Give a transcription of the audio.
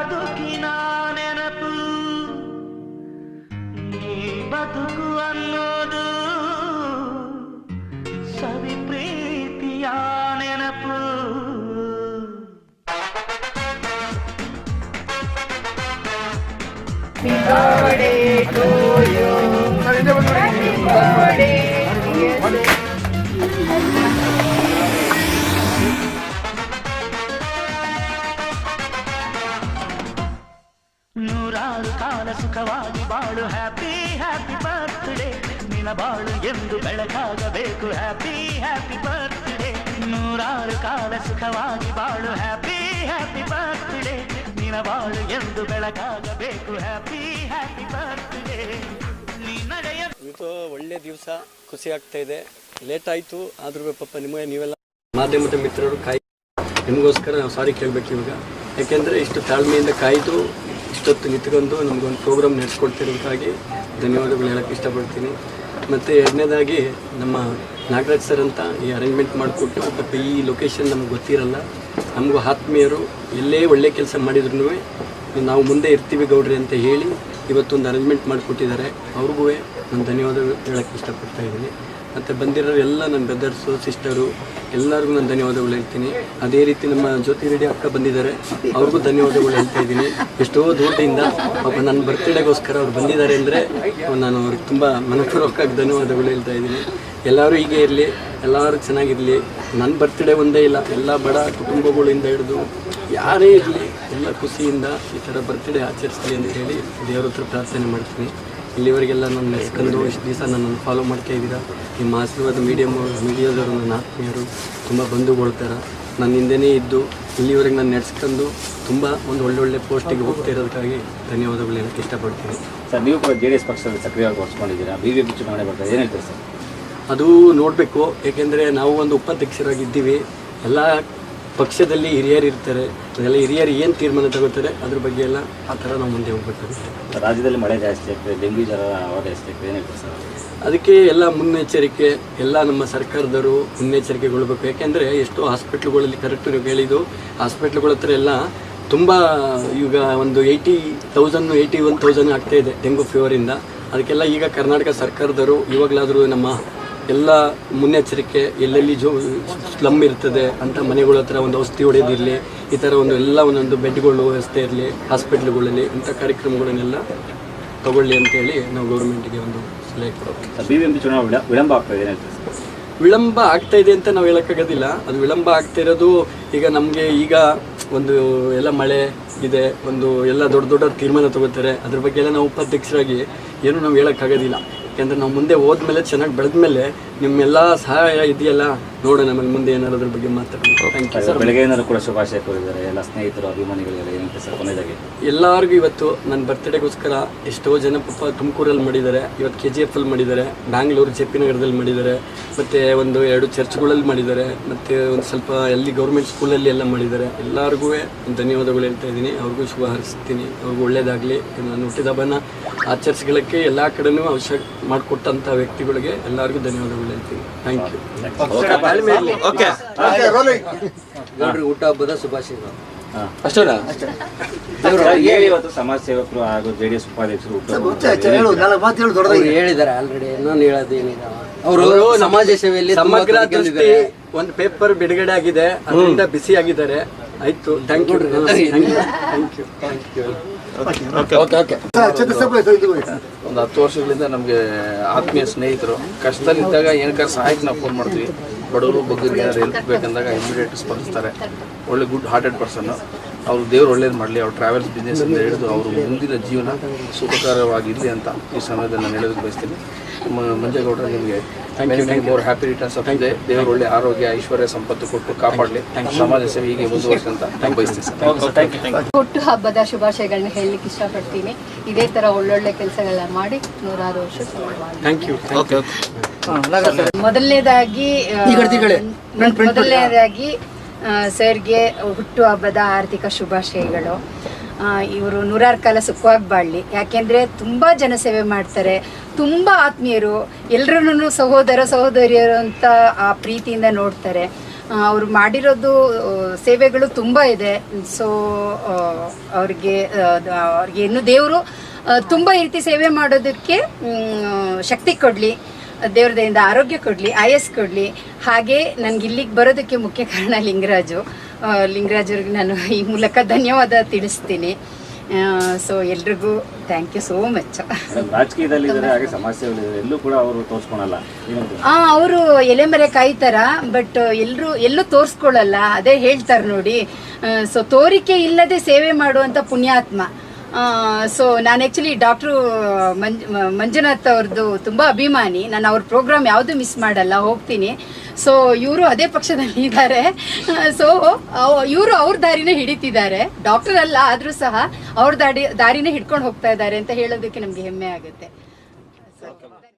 ಬದುಕಿನ ನೆನಪು ನೀ ಬದುಕು ಅನ್ನೋದು ಸವಿ ಪ್ರೀತಿಯ ನೆನಪು. Happy birthday to you. Happy birthday. ನೂರಾರು ಕಾಲ ಸುಖವಾಗಿ ಬಾಳು. Happy happy birthday. ನಿನ್ನ ಬಾಳು ಎಂದು ಬೆಳಕಾಗಬೇಕು. Happy happy birthday. ನೂರಾರು ಕಾಲ ಸುಖವಾಗಿ ಬಾಳು. Happy happy birthday. ನಿನ್ನ ಬಾಳು ಎಂದು ಬೆಳಕಾಗಬೇಕು. Happy happy birthday. ಇವತ್ತು ಒಳ್ಳೆ ದಿವಸ, ಖುಷಿ ಆಗ್ತಾ ಇದೆ. ಲೇಟ್ ಆಯಿತು ಆದ್ರೂ ಪಾಪ ನಿಮಗೆ ನೀವೆಲ್ಲ ಮಾಧ್ಯಮದ ಮಿತ್ರರು ನಿಮಗೋಸ್ಕರ ನಾವು ಸಾರಿ ಕೇಳಬೇಕು ಇವಾಗ. ಯಾಕೆಂದರೆ ಇಷ್ಟು ತಾಳ್ಮೆಯಿಂದ ಕಾಯ್ದು ಇಷ್ಟೊತ್ತು ನಿಂತ್ಕೊಂಡು ನಮಗೊಂದು ಪ್ರೋಗ್ರಾಮ್ ನಡೆಸ್ಕೊಡ್ತಿರೋದಕ್ಕಾಗಿ ಧನ್ಯವಾದಗಳು ಹೇಳೋಕ್ಕೆ ಇಷ್ಟಪಡ್ತೀನಿ. ಮತ್ತು ಎರಡನೇದಾಗಿ ನಮ್ಮ ನಾಗರಾಜ್ ಸರ್ ಅಂತ ಈ ಅರೇಂಜ್ಮೆಂಟ್ ಮಾಡಿಕೊಟ್ಟು, ಪಾಪ ಈ ಲೊಕೇಶನ್ ನಮ್ಗೆ ಗೊತ್ತಿರಲ್ಲ, ನಮಗೂ ಆತ್ಮೀಯರು ಎಲ್ಲೇ ಒಳ್ಳೆ ಕೆಲಸ ಮಾಡಿದ್ರು ನಾವು ಮುಂದೆ ಇರ್ತೀವಿ ಗೌಡ್ರಿ ಅಂತ ಹೇಳಿ ಇವತ್ತೊಂದು ಅರೇಂಜ್ಮೆಂಟ್ ಮಾಡಿಕೊಟ್ಟಿದ್ದಾರೆ. ಅವ್ರಿಗೂ ನಾನು ಧನ್ಯವಾದಗಳು ಹೇಳೋಕ್ಕೆ ಇಷ್ಟಪಡ್ತಾ ಇದ್ದೀನಿ. ಮತ್ತು ಬಂದಿರೋರು ಎಲ್ಲ ನನ್ನ ಬ್ರದರ್ಸು ಸಿಸ್ಟರು ಎಲ್ಲರಿಗೂ ನಾನು ಧನ್ಯವಾದಗಳು ಹೇಳ್ತೀನಿ. ಅದೇ ರೀತಿ ನಮ್ಮ ಜ್ಯೋತಿ ರೆಡ್ಡಿ ಅಕ್ಕ ಬಂದಿದ್ದಾರೆ, ಅವ್ರಿಗೂ ಧನ್ಯವಾದಗಳು ಹೇಳ್ತಾ ಇದ್ದೀನಿ. ಎಷ್ಟೋ ದೂರದಿಂದ ಪಾಪ ನನ್ನ ಬರ್ತ್ಡೇಗೋಸ್ಕರ ಅವ್ರು ಬಂದಿದ್ದಾರೆ ಅಂದರೆ ನಾನು ಅವ್ರಿಗೆ ತುಂಬ ಮನಪೂರ್ವಕವಾಗಿ ಧನ್ಯವಾದಗಳು ಹೇಳ್ತಾ ಇದ್ದೀನಿ. ಎಲ್ಲರೂ ಹೀಗೆ ಇರಲಿ, ಎಲ್ಲರೂ ಚೆನ್ನಾಗಿರಲಿ. ನನ್ನ ಬರ್ತ್ಡೇ ಒಂದೇ ಇಲ್ಲ, ಎಲ್ಲ ಬಡ ಕುಟುಂಬಗಳಿಂದ ಹಿಡಿದು ಯಾರೇ ಇರಲಿ ಎಲ್ಲ ಖುಷಿಯಿಂದ ಈ ಥರ ಬರ್ತ್ಡೇ ಆಚರಿಸಲಿ ಅಂತ ಹೇಳಿ ದೇವ್ರ ಹತ್ರ ಪ್ರಾರ್ಥನೆ ಮಾಡ್ತೀನಿ. ಇಲ್ಲಿವರೆಗೆಲ್ಲ ನಾನು ನೆನೆಸ್ಕೊಂಡು ಇಷ್ಟು ದಿವಸ ನನ್ನನ್ನು ಫಾಲೋ ಮಾಡ್ತಾ ಇದ್ದೀರಾ. ನಿಮ್ಮ ಆಶೀರ್ವಾದ ಮೀಡಿಯಾದವರು ನನ್ನ ಆತ್ಮೀಯರು ತುಂಬ ಬಂಧುಗೊಳ್ತಾರೆ. ನನ್ನ ಹಿಂದೆನೇ ಇದ್ದು ಇಲ್ಲಿವರೆಗೆ ನಾನು ನಡೆಸ್ಕೊಂಡು ತುಂಬ ಒಂದು ಒಳ್ಳೊಳ್ಳೆ ಪೋಸ್ಟಿಗೆ ಹೋಗ್ತಾ ಇರೋದಕ್ಕಾಗಿ ಧನ್ಯವಾದಗಳು ಹೇಳಕ್ಕೆ ಇಷ್ಟಪಡ್ತೀನಿ. ಸರ್, ನೀವು ಕೂಡ JDS ಪಕ್ಷದಲ್ಲಿ ಸಕ್ರಿಯವಾಗಿ ಹೊಡ್ಸ್ಕೊಂಡಿದ್ದೀರಾ. BJP ಚುನಾವಣೆ ಬರ್ತಾರೆ, ಏನು ಹೇಳ್ತೀರಿ ಸರ್? ಅದು ನೋಡಬೇಕು. ಏಕೆಂದರೆ ನಾವು ಒಂದು ಉಪಾಧ್ಯಕ್ಷರಾಗಿದ್ದೀವಿ. ಎಲ್ಲ ಪಕ್ಷದಲ್ಲಿ ಹಿರಿಯರು ಇರ್ತಾರೆ, ಅದೆಲ್ಲ ಹಿರಿಯರು ಏನು ತೀರ್ಮಾನ ತಗೋತಾರೆ ಅದ್ರ ಬಗ್ಗೆ ಎಲ್ಲ ಆ ಥರ ನಾವು ಮುಂದೆ ಹೋಗ್ಬೇಕಾಗುತ್ತೆ. ರಾಜ್ಯದಲ್ಲಿ ಮಳೆ ಜಾಸ್ತಿ ಆಗ್ತದೆ, ಡೆಂಗ್ಯೂ ಜ್ವರ ಜಾಸ್ತಿ ಆಗ್ತದೆ, ಏನು ಹೇಳ್ತೀರಿ ಸರ್? ಅದಕ್ಕೆ ಎಲ್ಲ ಮುನ್ನೆಚ್ಚರಿಕೆ ಎಲ್ಲ ನಮ್ಮ ಸರ್ಕಾರದವರು ಮುನ್ನೆಚ್ಚರಿಕೆಗೊಳ್ಬೇಕು. ಯಾಕೆಂದರೆ ಎಷ್ಟೋ ಹಾಸ್ಪಿಟ್ಲುಗಳಲ್ಲಿ ಕರೆಕ್ಟ್ ನೀವು ಹೇಳಿದ್ದು, ಹಾಸ್ಪಿಟ್ಲುಗಳ ಹತ್ರ ಎಲ್ಲ ತುಂಬ ಈಗ ಒಂದು 80,000 81,000 ಆಗ್ತಾಯಿದೆ ಡೆಂಗು ಫೀವರಿಂದ. ಅದಕ್ಕೆಲ್ಲ ಈಗ ಕರ್ನಾಟಕ ಸರ್ಕಾರದವರು ಇವಾಗಲಾದರೂ ನಮ್ಮ ಎಲ್ಲ ಮುನ್ನೆಚ್ಚರಿಕೆ, ಎಲ್ಲೆಲ್ಲಿ ಸ್ಲಮ್ ಇರ್ತದೆ ಅಂತ ಮನೆಗಳ ಹತ್ರ ಒಂದು ಔಷಧಿ ಹೊಡೆಯೋದಿರಲಿ, ಈ ಥರ ಎಲ್ಲ ಒಂದೊಂದು ಬೆಡ್ಗಳು ವ್ಯವಸ್ಥೆ ಇರಲಿ ಹಾಸ್ಪಿಟ್ಲುಗಳಲ್ಲಿ, ಇಂಥ ಕಾರ್ಯಕ್ರಮಗಳನ್ನೆಲ್ಲ ತಗೊಳ್ಳಿ ಅಂತೇಳಿ ನಾವು ಗೌರ್ಮೆಂಟಿಗೆ ಒಂದು ಸಲಹೆ ಕೊಡೋದು. BJP ಚುನಾವಣೆ ವಿಳಂಬ ಆಗ್ತದೆ, ಏನು ಹೇಳ್ತೀರಿ ಸರ್? ವಿಳಂಬ ಆಗ್ತಾ ಇದೆ ಅಂತ ನಾವು ಹೇಳೋಕ್ಕಾಗೋದಿಲ್ಲ. ಅದು ವಿಳಂಬ ಆಗ್ತಾ ಇರೋದು ಈಗ ನಮಗೆ ಈಗ ಒಂದು ಎಲ್ಲ ಮಳೆ ಇದೆ, ಒಂದು ಎಲ್ಲ ದೊಡ್ಡ ದೊಡ್ಡ ತೀರ್ಮಾನ ತಗೋತಾರೆ. ಅದ್ರ ಬಗ್ಗೆ ಎಲ್ಲ ನಾವು ಉಪಾಧ್ಯಕ್ಷರಾಗಿ ಏನು ನಾವು ಹೇಳೋಕ್ಕಾಗೋದಿಲ್ಲ. ಯಾಕೆಂದರೆ ನಾವು ಮುಂದೆ ಹೋದ್ಮೇಲೆ ಚೆನ್ನಾಗಿ ಬೆಳೆದ್ಮೇಲೆ ನಿಮ್ಮೆಲ್ಲ ಸಹಾಯ ಇದೆಯಲ್ಲ, ನೋಡೋಣ ಆಮೇಲೆ ಮುಂದೆ ಏನಾದ್ರು ಅದ್ರ ಬಗ್ಗೆ ಮಾತಾಡೋಣ. Thank you sir. ಬೆಳಗ್ಗೆ ಏನಾದ್ರು ಕೂಡ ಶುಭಾಶಯ ಕೋರಿದ್ದಾರೆ ಎಲ್ಲ ಸ್ನೇಹಿತರು ಅಭಿಮಾನಿಗಳಿಗೆಲ್ಲ, ಏನಂತ ಸರ್ ಕೊನೆಯದಾಗಿ? ಎಲ್ಲರಿಗೂ ಇವತ್ತು ನನ್ನ ಬರ್ತ್ಡೇಗೋಸ್ಕರ ಎಷ್ಟೋ ಜನ ಪಾಪ ತುಮಕೂರಲ್ಲಿ ಮಾಡಿದ್ದಾರೆ, ಇವತ್ತು KGF ಮಾಡಿದ್ದಾರೆ, ಬ್ಯಾಂಗ್ಳೂರು JP ನಗರದಲ್ಲಿ ಮಾಡಿದ್ದಾರೆ, ಮತ್ತು ಒಂದು 2 ಚರ್ಚ್ಗಳಲ್ಲಿ ಮಾಡಿದ್ದಾರೆ, ಮತ್ತು ಒಂದು ಸ್ವಲ್ಪ ಎಲ್ಲಿ ಗೌರ್ಮೆಂಟ್ ಸ್ಕೂಲಲ್ಲಿ ಎಲ್ಲ ಮಾಡಿದ್ದಾರೆ. ಎಲ್ಲರಿಗೂ ಧನ್ಯವಾದಗಳು ಹೇಳ್ತಾ ಇದ್ದೀನಿ. ಅವ್ರಿಗೂ ಶುಭ ಹಾರೈಸ್ತೀನಿ, ಅವ್ರಿಗೂ ಒಳ್ಳೇದಾಗಲಿ. ನಾನು ಹುಟ್ಟಿದ ಹಬ್ಬನ ಆಚರಿಸ್ಕೊಳ್ಳೋಕ್ಕೆ ಎಲ್ಲ ಕಡೆನೂ ಅವಶ್ಯ ಮಾಡಿಕೊಟ್ಟಂಥ ವ್ಯಕ್ತಿಗಳಿಗೆ ಎಲ್ಲರಿಗೂ ಧನ್ಯವಾದಗಳು ಹೇಳ್ತೀನಿ. Thank you. ನೋಡ್ರಿ, ಊಟ ಹಬ್ಬದ ಶುಭಾಶಯಗಳು. ಅಷ್ಟೇನಾ? ಇವತ್ತು ಸಮಾಜ ಸೇವಕರು ಹಾಗೂ JDS ಉಪಾಧ್ಯಕ್ಷರು ಹೇಳಿದ್ದಾರೆ ಆಲ್ರೆಡಿ, ನಾನು ಹೇಳೋದೇನಿದೆ. ಅವರು ಸಮಾಜ ಸೇವೆಯಲ್ಲಿ ಸಮಗ್ರ ದೃಷ್ಟಿ ಒಂದು ಪೇಪರ್ ಬಿಡುಗಡೆ ಆಗಿದೆ, ಅದರಿಂದ ಬಿಸಿ ಆಗಿದ್ದಾರೆ. ಆಯ್ತು, ಥ್ಯಾಂಕ್ ಯು. ಒಂದು 10 ವರ್ಷಗಳಿಂದ ನಮಗೆ ಆತ್ಮೀಯ ಸ್ನೇಹಿತರು. ಕಷ್ಟದಲ್ಲಿದ್ದಾಗ ಏನಕ್ಕಾರು ಸಹಾಯಕ್ಕೆ ನಾವು ಫೋನ್ ಮಾಡ್ತೀವಿ. ಬಡವರು ಬಗ್ಗರಿಗೆ ಏನಾದ್ರು ಹೆಲ್ಪ್ ಬೇಕಂದಾಗ ಇಮಿಡಿಯೇಟ್ ಸ್ಪಂದಿಸ್ತಾರೆ. ಒಳ್ಳೆ ಗುಡ್ ಹಾರ್ಟೆಡ್ ಪರ್ಸನ್ನು. ಅವರು ದೇವ್ರು ಒಳ್ಳೇದು ಮಾಡಲಿ, ಅವ್ರ ಟ್ರಾವೆಲ್ಸ್ ಬಿಸ್ನೆಸ್ಸಿಂದ ಹಿಡಿದು ಅವರು ಮುಂದಿನ ಜೀವನ ಸುಖಕರವಾಗಿರಲಿ ಅಂತ ಈ ಸಮಯದಲ್ಲಿ ನಾನು ಹೇಳೋದಕ್ಕೆ ಬಯಸ್ತೀನಿ. ಮಂಜೇಗೌಡರು, ನಿಮಗೆ more happy returns of day. ದೇವರು ಒಳ್ಳೆ ಆರೋಗ್ಯ ಐಶ್ವರ್ಯ ಸಂಪತ್ತು ಕೊಟ್ಟು ಕಾಪಾಡಲಿ, ಸಮಾಜ ಸೇವೆ ಹೀಗೆ ಮುಂದುವರಿಸಂತ ನಾನು ಬಯಸ್ತೀನಿ ಸರ್. ಹುಟ್ಟು ಹಬ್ಬದ ಶುಭಾಶಯಗಳನ್ನ ಹೇಳಲಿಕ್ಕೆ ಇಷ್ಟಪಡ್ತೀನಿ. ಇದೇ ಥರ ಒಳ್ಳೊಳ್ಳೆ ಕೆಲಸಗಳನ್ನ ಮಾಡಿ 106 ವರ್ಷ. Thank you. ಮೊದಲನೇದಾಗಿ ಸರ್ಗೆ ಹುಟ್ಟು ಹಬ್ಬದ ಆರ್ಥಿಕ ಶುಭಾಶಯಗಳು. ಇವರು 106 ಕಾಲ ಸುಖವಾಗಿ ಬಾಳಲಿ. ಯಾಕೆಂದರೆ ತುಂಬ ಜನಸೇವೆ ಮಾಡ್ತಾರೆ, ತುಂಬ ಆತ್ಮೀಯರು, ಎಲ್ಲರೂ ಸಹೋದರ ಸಹೋದರಿಯರು ಅಂತ ಆ ಪ್ರೀತಿಯಿಂದ ನೋಡ್ತಾರೆ. ಅವರು ಮಾಡಿರೋದು ಸೇವೆಗಳು ತುಂಬ ಇದೆ. ಸೊ ಅವ್ರಿಗೆ ಇನ್ನು ದೇವರು ತುಂಬ ಈ ರೀತಿ ಸೇವೆ ಮಾಡೋದಕ್ಕೆ ಶಕ್ತಿ ಕೊಡಲಿ, ದೇವ್ರ ದಯಿಂದ ಆರೋಗ್ಯ ಕೊಡಲಿ, ಆಯಸ್ ಕೊಡಲಿ. ಹಾಗೆ ನನಗೆ ಇಲ್ಲಿಗೆ ಬರೋದಕ್ಕೆ ಮುಖ್ಯ ಕಾರಣ ಲಿಂಗರಾಜವ್ರಿಗೆ ನಾನು ಈ ಮೂಲಕ ಧನ್ಯವಾದ ತಿಳಿಸ್ತೀನಿ. ಸೊ ಎಲ್ರಿಗೂ ಥ್ಯಾಂಕ್ ಯು ಸೋ ಮಚ್. ರಾಜಕೀಯದಲ್ಲಿ ಹಾಗೆ ಸಮಸ್ಯೆಗಳಿದೆ, ಎಲ್ಲೂ ಕೂಡ ಅವರು ತೋರಿಸ್ಕೊಳಲ್ಲ. ಅವರು ಎಲೆಮರೆ ಕಾಯ್ತಾರ, ಬಟ್ ಎಲ್ಲೂ ತೋರಿಸ್ಕೊಳ್ಳಲ್ಲ. ಅದೇ ಹೇಳ್ತಾರೆ ನೋಡಿ, ಸೊ ತೋರಿಕೆ ಇಲ್ಲದೆ ಸೇವೆ ಮಾಡುವಂತ ಪುಣ್ಯಾತ್ಮ. ಸೊ ನಾನು ಆ್ಯಕ್ಚುಲಿ ಡಾಕ್ಟ್ರು ಮಂಜುನಾಥ್ ಅವ್ರದ್ದು ತುಂಬ ಅಭಿಮಾನಿ. ನಾನು ಅವ್ರ ಪ್ರೋಗ್ರಾಮ್ ಯಾವುದು ಮಿಸ್ ಮಾಡಲ್ಲ, ಹೋಗ್ತೀನಿ. ಸೊ ಇವರು ಅದೇ ಪಕ್ಷದಲ್ಲಿ ಇದ್ದಾರೆ. ಸೊ ಇವರು ಅವ್ರ ದಾರಿನೇ ಹಿಡಿತಿದ್ದಾರೆ, ಡಾಕ್ಟರ್ ಅಲ್ಲ ಆದರೂ ಸಹ ಅವ್ರ ದಾರಿನೇ ಹಿಡ್ಕೊಂಡು ಹೋಗ್ತಾ ಇದ್ದಾರೆ ಅಂತ ಹೇಳೋದಕ್ಕೆ ನಮಗೆ ಹೆಮ್ಮೆ ಆಗುತ್ತೆ.